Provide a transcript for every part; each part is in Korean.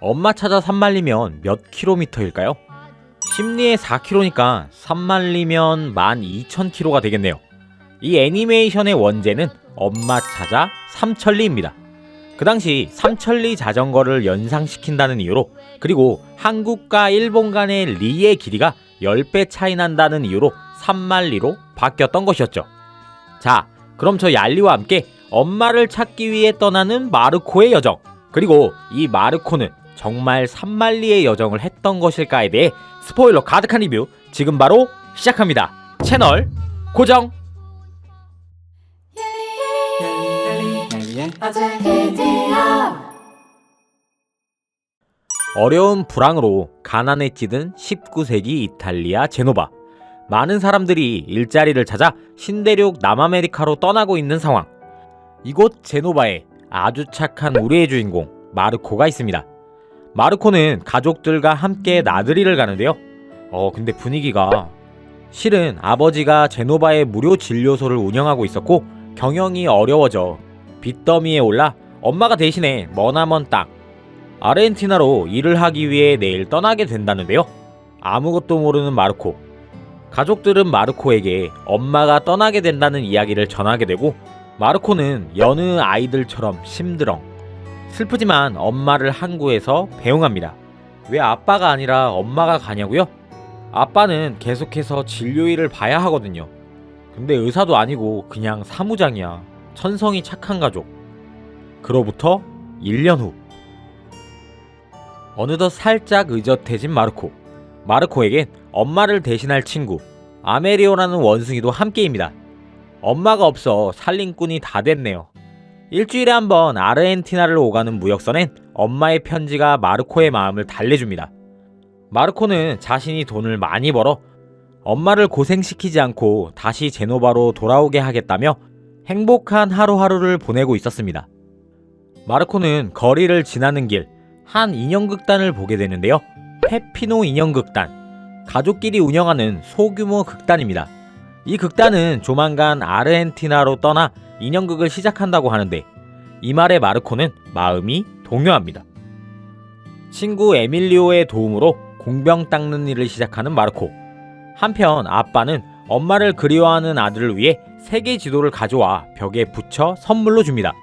엄마 찾아 산말리면 몇 킬로미터일까요? 심리에 4km니까 산말리면 12,000km가 되겠네요. 이 애니메이션의 원제는 엄마 찾아 삼천리입니다. 그 당시 삼천리 자전거를 연상시킨다는 이유로, 그리고 한국과 일본 간의 리의 길이가 10배 차이 난다는 이유로 산만리로 바뀌었던 것이었죠. 자, 그럼 저 얄리와 함께 엄마를 찾기 위해 떠나는 마르코의 여정, 그리고 이 마르코는 정말 산만리의 여정을 했던 것일까에 대해 스포일러 가득한 리뷰 지금 바로 시작합니다. 채널 고정! 어려운 불황으로 가난에 찌든 19세기 이탈리아 제노바. 많은 사람들이 일자리를 찾아 신대륙 남아메리카로 떠나고 있는 상황. 이곳 제노바에 아주 착한 우리의 주인공 마르코가 있습니다. 마르코는 가족들과 함께 나들이를 가는데요. 근데 분위기가, 실은 아버지가 제노바에 무료 진료소를 운영하고 있었고 경영이 어려워져 빚더미에 올라 엄마가 대신에 머나먼 땅 아르헨티나로 일을 하기 위해 내일 떠나게 된다는데요. 아무것도 모르는 마르코. 가족들은 마르코에게 엄마가 떠나게 된다는 이야기를 전하게 되고, 마르코는 여느 아이들처럼 심드렁 슬프지만 엄마를 항구에서 배웅합니다. 왜 아빠가 아니라 엄마가 가냐고요? 아빠는 계속해서 진료 일을 봐야 하거든요. 근데 의사도 아니고 그냥 사무장이야. 천성이 착한 가족. 그로부터 1년 후, 어느덧 살짝 의젓해진 마르코. 마르코에겐 엄마를 대신할 친구 아메리오라는 원숭이도 함께입니다. 엄마가 없어 살림꾼이 다 됐네요. 일주일에 한 번 아르헨티나를 오가는 무역선엔 엄마의 편지가 마르코의 마음을 달래줍니다. 마르코는 자신이 돈을 많이 벌어 엄마를 고생시키지 않고 다시 제노바로 돌아오게 하겠다며 행복한 하루하루를 보내고 있었습니다. 마르코는 거리를 지나는 길 한 인형극단을 보게 되는데요. 페피노 인형극단, 가족끼리 운영하는 소규모 극단입니다. 이 극단은 조만간 아르헨티나로 떠나 인형극을 시작한다고 하는데, 이 말에 마르코는 마음이 동요합니다. 친구 에밀리오의 도움으로 공병 닦는 일을 시작하는 마르코. 한편 아빠는 엄마를 그리워하는 아들을 위해 세계 지도를 가져와 벽에 붙여 선물로 줍니다.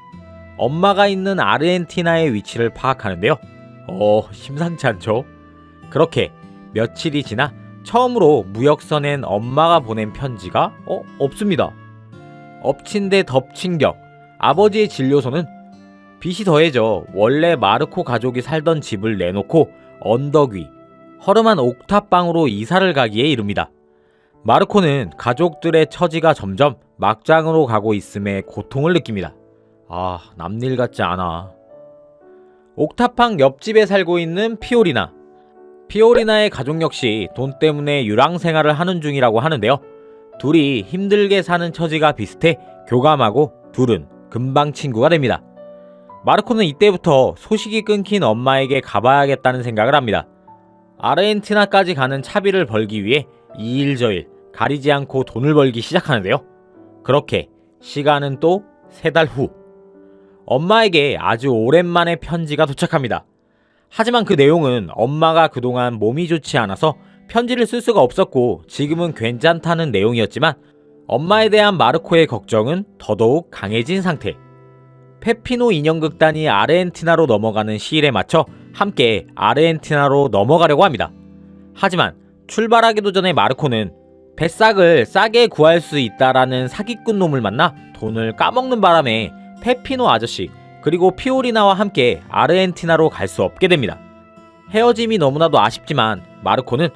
엄마가 있는 아르헨티나의 위치를 파악하는데요. 심상치 않죠? 그렇게 며칠이 지나 처음으로 무역선엔 엄마가 보낸 편지가 없습니다. 엎친 데 덮친 격. 아버지의 진료소는 빚이 더해져 원래 마르코 가족이 살던 집을 내놓고 언덕 위 허름한 옥탑방으로 이사를 가기에 이릅니다. 마르코는 가족들의 처지가 점점 막장으로 가고 있음에 고통을 느낍니다. 남일 같지 않아. 옥탑방 옆집에 살고 있는 피오리나. 피오리나의 가족 역시 돈 때문에 유랑 생활을 하는 중이라고 하는데요. 둘이 힘들게 사는 처지가 비슷해 교감하고 둘은 금방 친구가 됩니다. 마르코는 이때부터 소식이 끊긴 엄마에게 가봐야겠다는 생각을 합니다. 아르헨티나까지 가는 차비를 벌기 위해 이 일 저 일 가리지 않고 돈을 벌기 시작하는데요. 그렇게 시간은 또 3달 후, 엄마에게 아주 오랜만에 편지가 도착합니다. 하지만 그 내용은 엄마가 그동안 몸이 좋지 않아서 편지를 쓸 수가 없었고 지금은 괜찮다는 내용이었지만, 엄마에 대한 마르코의 걱정은 더더욱 강해진 상태. 페피노 인형극단이 아르헨티나로 넘어가는 시일에 맞춰 함께 아르헨티나로 넘어가려고 합니다. 하지만 출발하기도 전에 마르코는 뱃삭을 싸게 구할 수 있다라는 사기꾼 놈을 만나 돈을 까먹는 바람에 페피노 아저씨 그리고 피오리나와 함께 아르헨티나로 갈 수 없게 됩니다. 헤어짐이 너무나도 아쉽지만 마르코는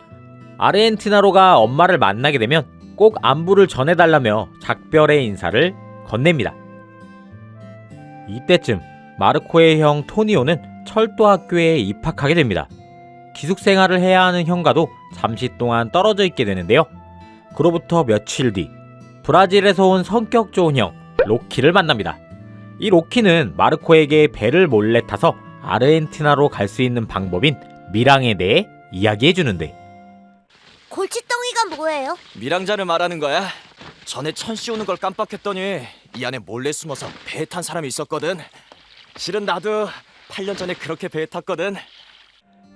아르헨티나로가 엄마를 만나게 되면 꼭 안부를 전해달라며 작별의 인사를 건넵니다. 이때쯤 마르코의 형 토니오는 철도학교에 입학하게 됩니다. 기숙생활을 해야 하는 형과도 잠시 동안 떨어져 있게 되는데요. 그로부터 며칠 뒤, 브라질에서 온 성격 좋은 형 로키를 만납니다. 이 로키는 마르코에게 배를 몰래 타서 아르헨티나로 갈 수 있는 방법인 미랑에 대해 이야기해주는데, 골칫덩이가 뭐예요? 미랑자를 말하는 거야? 전에 천씨 오는 걸 깜빡했더니 이 안에 몰래 숨어서 배에 탄 사람이 있었거든. 실은 나도 8년 전에 그렇게 배에 탔거든.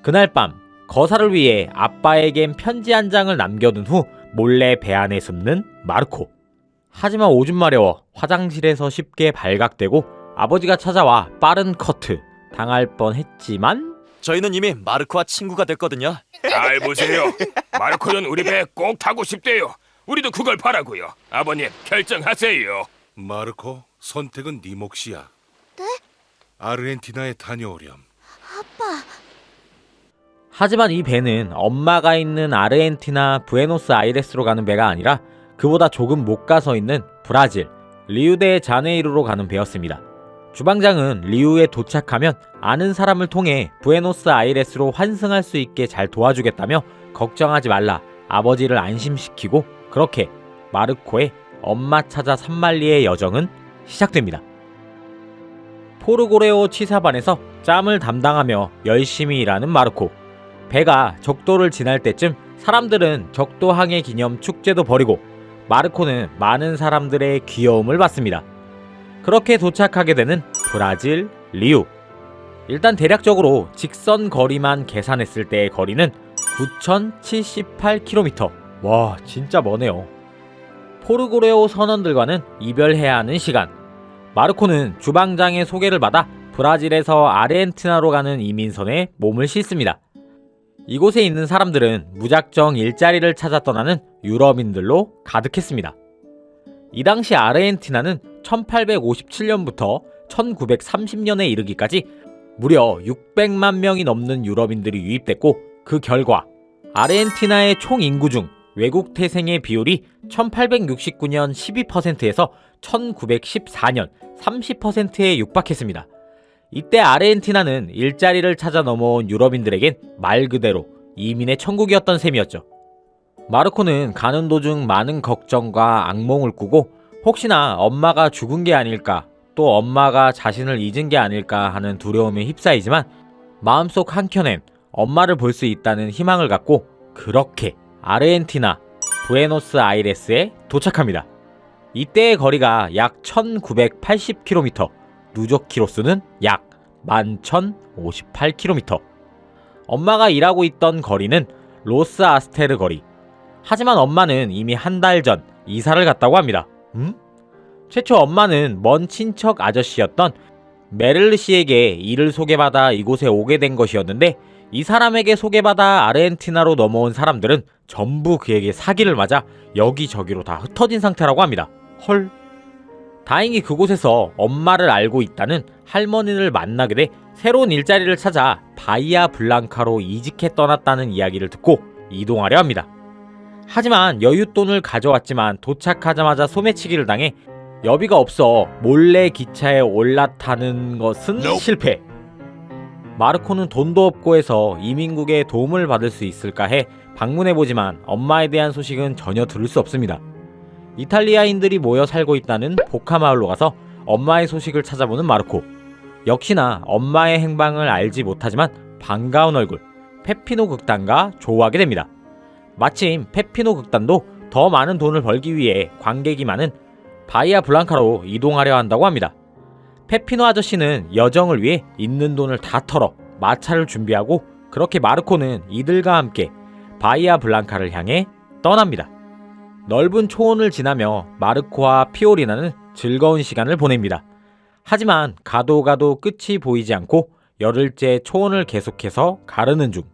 그날 밤 거사를 위해 아빠에겐 편지 한 장을 남겨둔 후 몰래 배 안에 숨는 마르코. 하지만 오줌 마려워 화장실에서 쉽게 발각되고 아버지가 찾아와 빠른 커트 당할 뻔했지만 저희는 이미 마르코와 친구가 됐거든요. 잘 보세요. 마르코는 우리 배에 꼭 타고 싶대요. 우리도 그걸 바라고요. 아버님 결정하세요. 마르코, 선택은 네 몫이야. 네? 아르헨티나에 다녀오렴. 아빠, 하지만 이 배는 엄마가 있는 아르헨티나 부에노스아이레스로 가는 배가 아니라 그보다 조금 못 가서 있는 브라질 리우데자네이루로 가는 배였습니다. 주방장은 리우에 도착하면 아는 사람을 통해 부에노스아이레스로 환승할 수 있게 잘 도와주겠다며 걱정하지 말라 아버지를 안심시키고 그렇게 마르코의 엄마 찾아 산말리의 여정은 시작됩니다. 포르고레오 취사반에서 짬을 담당하며 열심히 일하는 마르코. 배가 적도를 지날 때쯤 사람들은 적도항해 기념 축제도 벌이고 마르코는 많은 사람들의 귀여움을 받습니다. 그렇게 도착하게 되는 브라질 리우. 일단 대략적으로 직선 거리만 계산했을 때의 거리는 9,078km. 와, 진짜 머네요. 포르고레오 선원들과는 이별해야 하는 시간. 마르코는 주방장의 소개를 받아 브라질에서 아르헨티나로 가는 이민선에 몸을 싣습니다. 이곳에 있는 사람들은 무작정 일자리를 찾아 떠나는 유럽인들로 가득했습니다. 이 당시 아르헨티나는 1857년부터 1930년에 이르기까지 무려 600만 명이 넘는 유럽인들이 유입됐고 그 결과 아르헨티나의 총 인구 중 외국 태생의 비율이 1869년 12%에서 1914년 30%에 육박했습니다. 이때 아르헨티나는 일자리를 찾아 넘어온 유럽인들에겐 말 그대로 이민의 천국이었던 셈이었죠. 마르코는 가는 도중 많은 걱정과 악몽을 꾸고 혹시나 엄마가 죽은 게 아닐까 또 엄마가 자신을 잊은 게 아닐까 하는 두려움에 휩싸이지만 마음속 한켠엔 엄마를 볼 수 있다는 희망을 갖고 그렇게 아르헨티나 부에노스아이레스에 도착합니다. 이때의 거리가 약 1980km, 누적 키로수는 약 11,058km. 엄마가 일하고 있던 거리는 로스 아스테르 거리. 하지만 엄마는 이미 한 달 전 이사를 갔다고 합니다. 최초 엄마는 먼 친척 아저씨였던 메를르 씨에게 일을 소개받아 이곳에 오게 된 것이었는데 이 사람에게 소개받아 아르헨티나로 넘어온 사람들은 전부 그에게 사기를 맞아 여기저기로 다 흩어진 상태라고 합니다. 헐. 다행히 그곳에서 엄마를 알고 있다는 할머니를 만나게 돼 새로운 일자리를 찾아 바이아 블랑카로 이직해 떠났다는 이야기를 듣고 이동하려 합니다. 하지만 여윳돈을 가져왔지만 도착하자마자 소매치기를 당해 여비가 없어 몰래 기차에 올라타는 것은 실패. 마르코는 돈도 없고 해서 이민국의 도움을 받을 수 있을까 해 방문해보지만 엄마에 대한 소식은 전혀 들을 수 없습니다. 이탈리아인들이 모여 살고 있다는 보카마을로 가서 엄마의 소식을 찾아보는 마르코. 역시나 엄마의 행방을 알지 못하지만 반가운 얼굴 페피노 극단과 조우하게 됩니다. 마침 페피노 극단도 더 많은 돈을 벌기 위해 관객이 많은 바이아 블랑카로 이동하려 한다고 합니다. 페피노 아저씨는 여정을 위해 있는 돈을 다 털어 마차를 준비하고 그렇게 마르코는 이들과 함께 바이아 블랑카를 향해 떠납니다. 넓은 초원을 지나며 마르코와 피오리나는 즐거운 시간을 보냅니다. 하지만 가도 끝이 보이지 않고 열흘째 초원을 계속해서 가르는 중.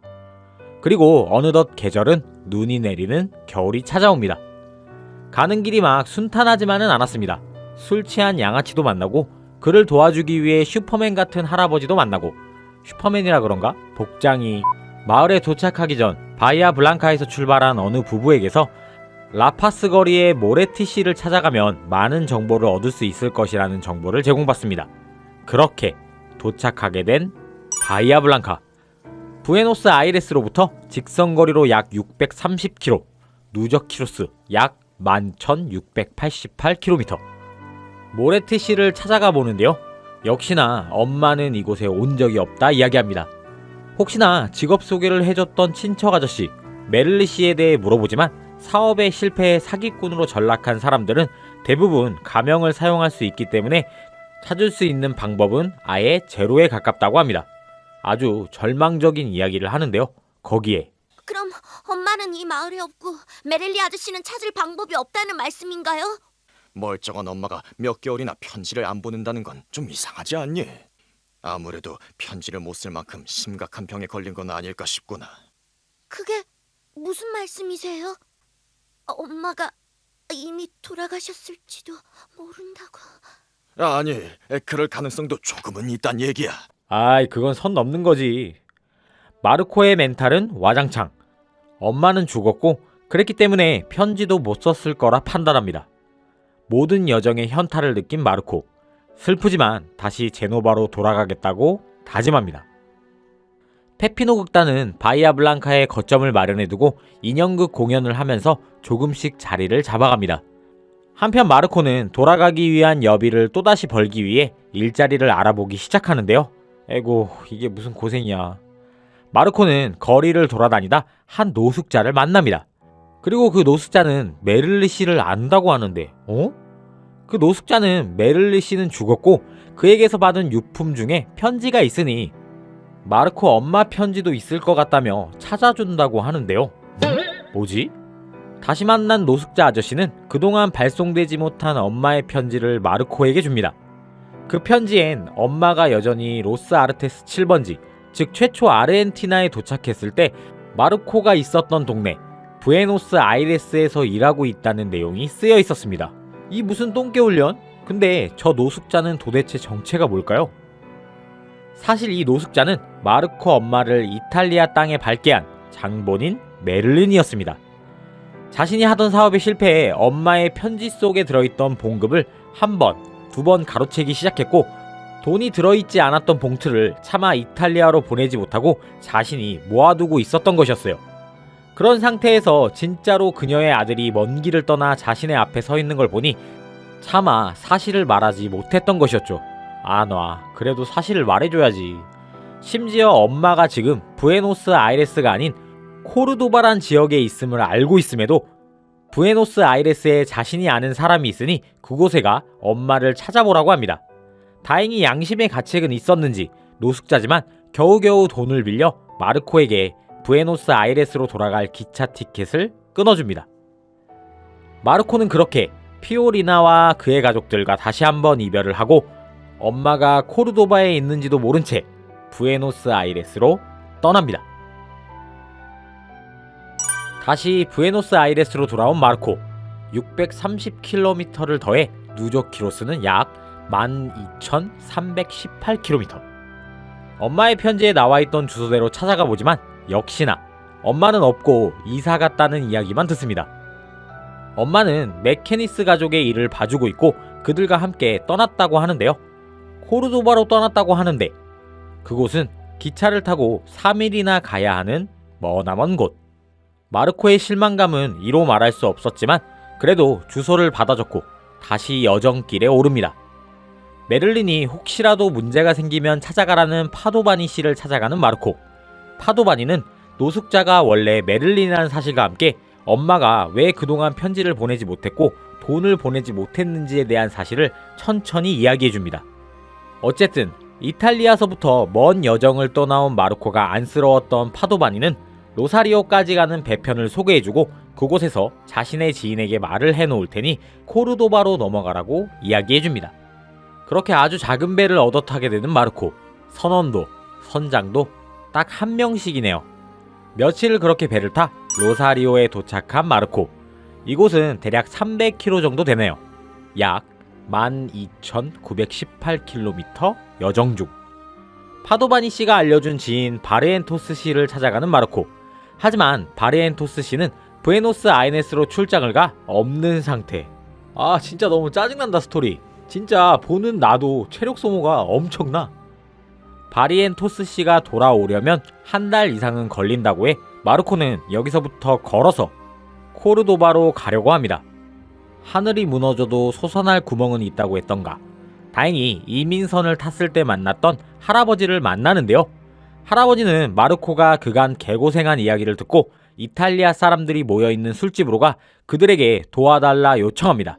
그리고 어느덧 계절은 눈이 내리는 겨울이 찾아옵니다. 가는 길이 막 순탄하지만은 않았습니다. 술 취한 양아치도 만나고 그를 도와주기 위해 슈퍼맨 같은 할아버지도 만나고 슈퍼맨이라 그런가? 복장이. 마을에 도착하기 전 바이아 블랑카에서 출발한 어느 부부에게서 라파스 거리의 모레티시를 찾아가면 많은 정보를 얻을 수 있을 것이라는 정보를 제공받습니다. 그렇게 도착하게 된 바이아 블랑카. 부에노스 아이레스로부터 직선거리로 약 630km, 누적 키로수 약 11,688km. 모레티시를 찾아가 보는데요. 역시나 엄마는 이곳에 온 적이 없다 이야기합니다. 혹시나 직업 소개를 해줬던 친척 아저씨 메를리 씨에 대해 물어보지만 사업에 실패해 사기꾼으로 전락한 사람들은 대부분 가명을 사용할 수 있기 때문에 찾을 수 있는 방법은 아예 제로에 가깝다고 합니다. 아주 절망적인 이야기를 하는데요. 거기에 그럼 엄마는 이 마을에 없고 메릴리 아저씨는 찾을 방법이 없다는 말씀인가요? 멀쩡한 엄마가 몇 개월이나 편지를 안 보낸다는 건 좀 이상하지 않니? 아무래도 편지를 못 쓸 만큼 심각한 병에 걸린 건 아닐까 싶구나. 그게 무슨 말씀이세요? 엄마가 이미 돌아가셨을지도 모른다고. 아니, 그럴 가능성도 조금은 있단 얘기야. 아이 그건 선 넘는 거지. 마르코의 멘탈은 와장창. 엄마는 죽었고 그랬기 때문에 편지도 못 썼을 거라 판단합니다. 모든 여정의 현타를 느낀 마르코. 슬프지만 다시 제노바로 돌아가겠다고 다짐합니다. 페피노 극단은 바이아블랑카에 거점을 마련해두고 인형극 공연을 하면서 조금씩 자리를 잡아갑니다. 한편 마르코는 돌아가기 위한 여비를 또다시 벌기 위해 일자리를 알아보기 시작하는데요. 에고 이게 무슨 고생이야. 마르코는 거리를 돌아다니다 한 노숙자를 만납니다. 그리고 그 노숙자는 메를리 씨를 안다고 하는데 그 노숙자는 메를리 씨는 죽었고 그에게서 받은 유품 중에 편지가 있으니 마르코 엄마 편지도 있을 것 같다며 찾아준다고 하는데요. 뭐지? 다시 만난 노숙자 아저씨는 그동안 발송되지 못한 엄마의 편지를 마르코에게 줍니다. 그 편지엔 엄마가 여전히 로스 아르테스 7번지, 즉 최초 아르헨티나에 도착했을 때 마르코가 있었던 동네 부에노스 아이레스에서 일하고 있다는 내용이 쓰여 있었습니다. 이 무슨 똥개훈련? 근데 저 노숙자는 도대체 정체가 뭘까요? 사실 이 노숙자는 마르코 엄마를 이탈리아 땅에 밟게 한 장본인 메를린이었습니다. 자신이 하던 사업에 실패해 엄마의 편지 속에 들어있던 봉급을 한 번, 두 번 가로채기 시작했고 돈이 들어있지 않았던 봉투를 차마 이탈리아로 보내지 못하고 자신이 모아두고 있었던 것이었어요. 그런 상태에서 진짜로 그녀의 아들이 먼 길을 떠나 자신의 앞에 서 있는 걸 보니 차마 사실을 말하지 못했던 것이었죠. 아, 그래도 사실을 말해줘야지. 심지어 엄마가 지금 부에노스 아이레스가 아닌 코르도바란 지역에 있음을 알고 있음에도 부에노스 아이레스에 자신이 아는 사람이 있으니 그곳에 가 엄마를 찾아보라고 합니다. 다행히 양심의 가책은 있었는지 노숙자지만 겨우겨우 돈을 빌려 마르코에게 부에노스 아이레스로 돌아갈 기차 티켓을 끊어줍니다. 마르코는 그렇게 피오리나와 그의 가족들과 다시 한번 이별을 하고 엄마가 코르도바에 있는지도 모른 채 부에노스 아이레스로 떠납니다. 다시 부에노스 아이레스로 돌아온 마르코. 630km를 더해 누적 키로수는 약 12,318km. 엄마의 편지에 나와있던 주소대로 찾아가 보지만 역시나 엄마는 없고 이사 갔다는 이야기만 듣습니다. 엄마는 메케니스 가족의 일을 봐주고 있고 그들과 함께 떠났다고 하는데요. 코르도바로 떠났다고 하는데 그곳은 기차를 타고 3일이나 가야 하는 머나먼 곳. 마르코의 실망감은 이로 말할 수 없었지만 그래도 주소를 받아줬고 다시 여정길에 오릅니다. 메를린이 혹시라도 문제가 생기면 찾아가라는 파도바니 씨를 찾아가는 마르코. 파도바니는 노숙자가 원래 메를린이라는 사실과 함께 엄마가 왜 그동안 편지를 보내지 못했고 돈을 보내지 못했는지에 대한 사실을 천천히 이야기해줍니다. 어쨌든 이탈리아서부터 먼 여정을 떠나온 마르코가 안쓰러웠던 파도바니는 로사리오까지 가는 배편을 소개해주고 그곳에서 자신의 지인에게 말을 해놓을 테니 코르도바로 넘어가라고 이야기해줍니다. 그렇게 아주 작은 배를 얻어 타게 되는 마르코. 선원도 선장도 딱 한 명씩이네요. 며칠을 그렇게 배를 타 로사리오에 도착한 마르코. 이곳은 대략 300km 정도 되네요. 약 12,918km 여정 중 파도바니 씨가 알려준 지인 바르엔토스 씨를 찾아가는 마르코. 하지만 바르엔토스 씨는 부에노스 아이레스로 출장을 가 없는 상태. 아 진짜 너무 짜증난다 스토리. 진짜 보는 나도 체력 소모가 엄청나. 바리엔토스 씨가 돌아오려면 한 달 이상은 걸린다고 해 마르코는 여기서부터 걸어서 코르도바로 가려고 합니다. 하늘이 무너져도 솟아날 구멍은 있다고 했던가. 다행히 이민선을 탔을 때 만났던 할아버지를 만나는데요. 할아버지는 마르코가 그간 개고생한 이야기를 듣고 이탈리아 사람들이 모여있는 술집으로 가 그들에게 도와달라 요청합니다.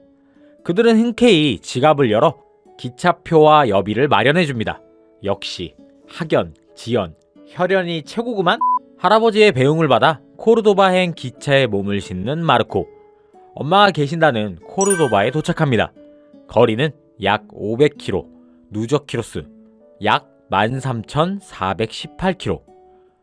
그들은 흔쾌히 지갑을 열어 기차표와 여비를 마련해줍니다. 역시 학연 지연, 혈연이 최고구만? 할아버지의 배웅을 받아 코르도바행 기차에 몸을 싣는 마르코. 엄마가 계신다는 코르도바에 도착합니다. 거리는 약 500km, 누적 키로수 약 13,418km.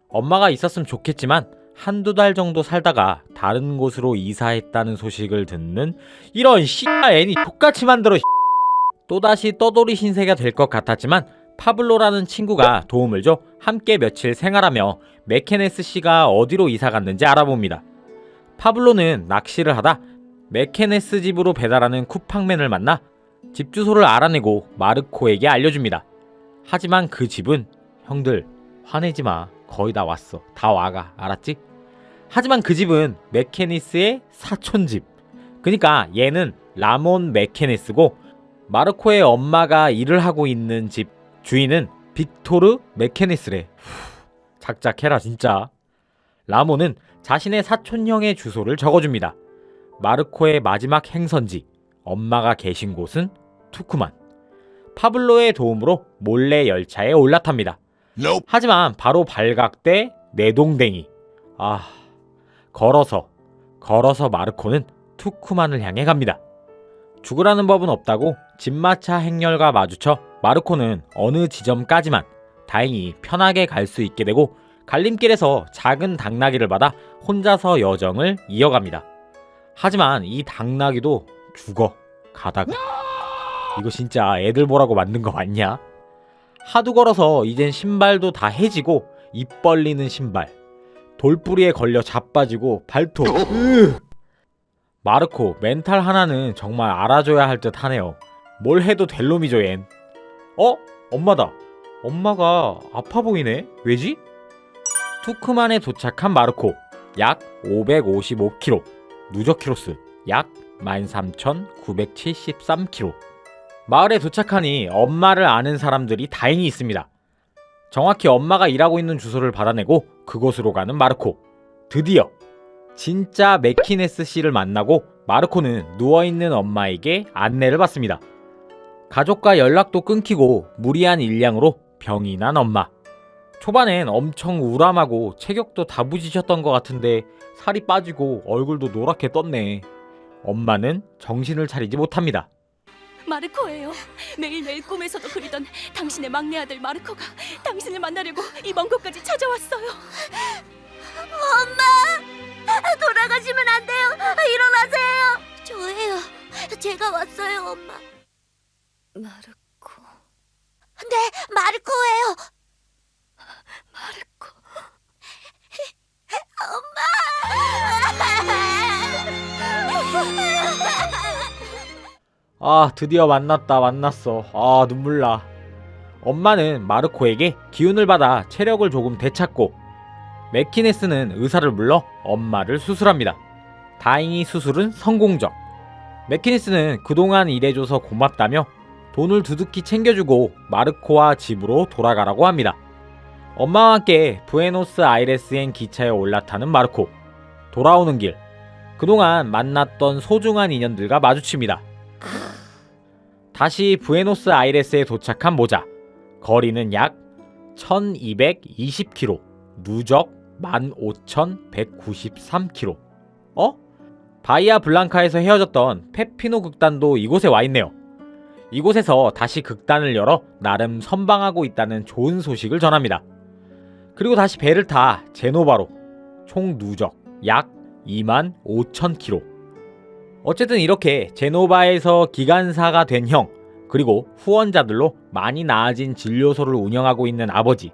엄마가 있었으면 좋겠지만 한두 달 정도 살다가 다른 곳으로 이사했다는 소식을 듣는 이런 애니 똑같이 만들어. 또다시 떠돌이 신세가 될 것 같았지만 파블로라는 친구가 도움을 줘 함께 며칠 생활하며 메케네스 씨가 어디로 이사 갔는지 알아봅니다. 파블로는 낚시를 하다 메케네스 집으로 배달하는 쿠팡맨을 만나 집 주소를 알아내고 마르코에게 알려줍니다. 하지만 그 집은 형들 화내지 마. 거의 다 왔어. 다 와가. 알았지? 하지만 그 집은 메케니스의 사촌집. 그니까 얘는 라몬 메케니스고 마르코의 엄마가 일을 하고 있는 집 주인은 빅토르 메케니스래. 작작해라 진짜. 라몬은 자신의 사촌형의 주소를 적어줍니다. 마르코의 마지막 행선지, 엄마가 계신 곳은 투쿠만. 파블로의 도움으로 몰래 열차에 올라탑니다. 하지만 바로 발각돼 내동댕이. 걸어서 마르코는 투쿠만을 향해 갑니다. 죽으라는 법은 없다고 집마차 행렬과 마주쳐 마르코는 어느 지점까지만 다행히 편하게 갈 수 있게 되고 갈림길에서 작은 당나귀를 받아 혼자서 여정을 이어갑니다. 하지만 이 당나귀도 죽어 가다가. 이거 진짜 애들 보라고 만든 거 맞냐? 하도 걸어서 이젠 신발도 다 해지고 입 벌리는 신발, 돌뿌리에 걸려 자빠지고 발톱. 마르코 멘탈 하나는 정말 알아줘야 할 듯 하네요. 뭘 해도 될 놈이죠 얜. 엄마다. 엄마가 아파 보이네. 왜지? 투크만에 도착한 마르코. 약 555km, 누적 키로수 약 13,973km. 마을에 도착하니 엄마를 아는 사람들이 다행히 있습니다. 정확히 엄마가 일하고 있는 주소를 받아내고 그곳으로 가는 마르코. 드디어 진짜 메키네스 씨를 만나고 마르코는 누워있는 엄마에게 안내를 받습니다. 가족과 연락도 끊기고 무리한 일량으로 병이 난 엄마. 초반엔 엄청 우람하고 체격도 다부지셨던 것 같은데 살이 빠지고 얼굴도 노랗게 떴네. 엄마는 정신을 차리지 못합니다. 마르코예요. 매일매일 꿈에서도 그리던 당신의 막내 아들 마르코가 당신을 만나려고 이 먼 곳까지 찾아왔어요. 엄마! 돌아가시면 안 돼요. 일어나세요. 저예요. 제가 왔어요, 엄마. 마르코, 네, 마르코예요. 마르코. 드디어 만났어. 눈물나. 엄마는 마르코에게 기운을 받아 체력을 조금 되찾고 메키네스는 의사를 불러 엄마를 수술합니다. 다행히 수술은 성공적. 메키네스는 그동안 일해줘서 고맙다며 돈을 두둑히 챙겨주고 마르코와 집으로 돌아가라고 합니다. 엄마와 함께 부에노스아이레스행 기차에 올라타는 마르코. 돌아오는 길 그동안 만났던 소중한 인연들과 마주칩니다. 다시 부에노스아이레스에 도착한 모자. 거리는 약 1220km, 누적 15,193km. 바이아 블랑카에서 헤어졌던 페피노 극단도 이곳에 와있네요. 이곳에서 다시 극단을 열어 나름 선방하고 있다는 좋은 소식을 전합니다. 그리고 다시 배를 타 제노바로. 총 누적 약 25,000km. 어쨌든 이렇게 제노바에서 기관사가 된 형, 그리고 후원자들로 많이 나아진 진료소를 운영하고 있는 아버지,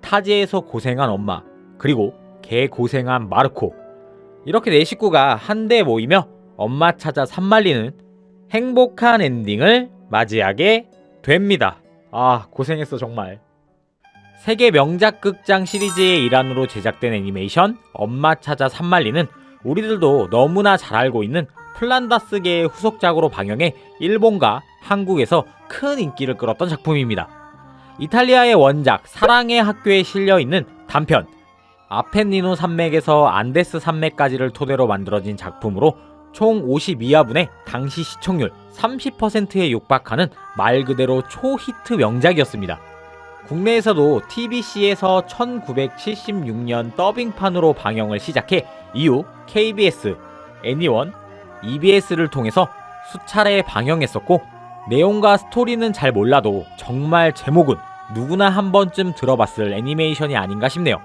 타지에서 고생한 엄마, 그리고 개 고생한 마르코. 이렇게 네 식구가 한데 모이며 엄마 찾아 산말리는 행복한 엔딩을 맞이하게 됩니다. 고생했어 정말. 세계 명작 극장 시리즈의 일환으로 제작된 애니메이션 엄마 찾아 산말리는 우리들도 너무나 잘 알고 있는 플란다스계의 후속작으로 방영해 일본과 한국에서 큰 인기를 끌었던 작품입니다. 이탈리아의 원작 사랑의 학교에 실려있는 단편 아펜니노 산맥에서 안데스 산맥까지를 토대로 만들어진 작품으로 총 52화분의 당시 시청률 30%에 육박하는 말 그대로 초히트 명작이었습니다. 국내에서도 TBC에서 1976년 더빙판으로 방영을 시작해 이후 KBS, 애니원, EBS를 통해서 수차례 방영했었고 내용과 스토리는 잘 몰라도 정말 제목은 누구나 한 번쯤 들어봤을 애니메이션이 아닌가 싶네요.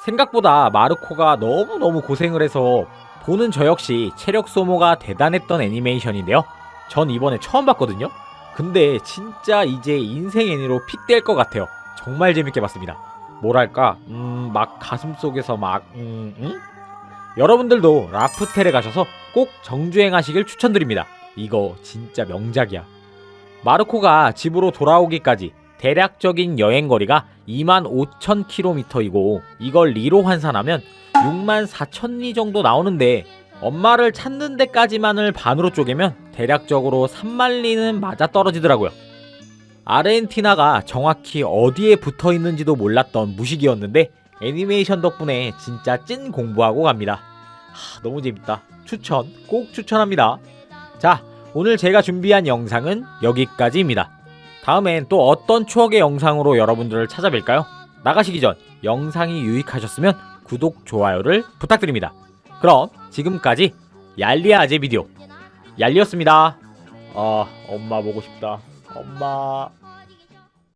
생각보다 마르코가 너무너무 고생을 해서 보는 저 역시 체력 소모가 대단했던 애니메이션인데요. 전 이번에 처음 봤거든요. 근데 진짜 이제 인생 애니로 픽될 것 같아요. 정말 재밌게 봤습니다. 뭐랄까 막 가슴속에서 여러분들도 라프텔에 가셔서 꼭 정주행하시길 추천드립니다. 이거 진짜 명작이야. 마르코가 집으로 돌아오기까지 대략적인 여행거리가 25,000km이고 이걸 리로 환산하면 64,000리 정도 나오는데 엄마를 찾는 데까지만을 반으로 쪼개면 대략적으로 30,000리는 맞아떨어지더라고요. 아르헨티나가 정확히 어디에 붙어있는지도 몰랐던 무식이었는데 애니메이션 덕분에 진짜 찐 공부하고 갑니다. 너무 재밌다. 추천, 꼭 추천합니다. 자, 오늘 제가 준비한 영상은 여기까지입니다. 다음엔 또 어떤 추억의 영상으로 여러분들을 찾아뵐까요? 나가시기 전 영상이 유익하셨으면 구독, 좋아요를 부탁드립니다. 그럼 지금까지 얄리아 아재 비디오 얄리였습니다. 엄마 보고 싶다. 엄마.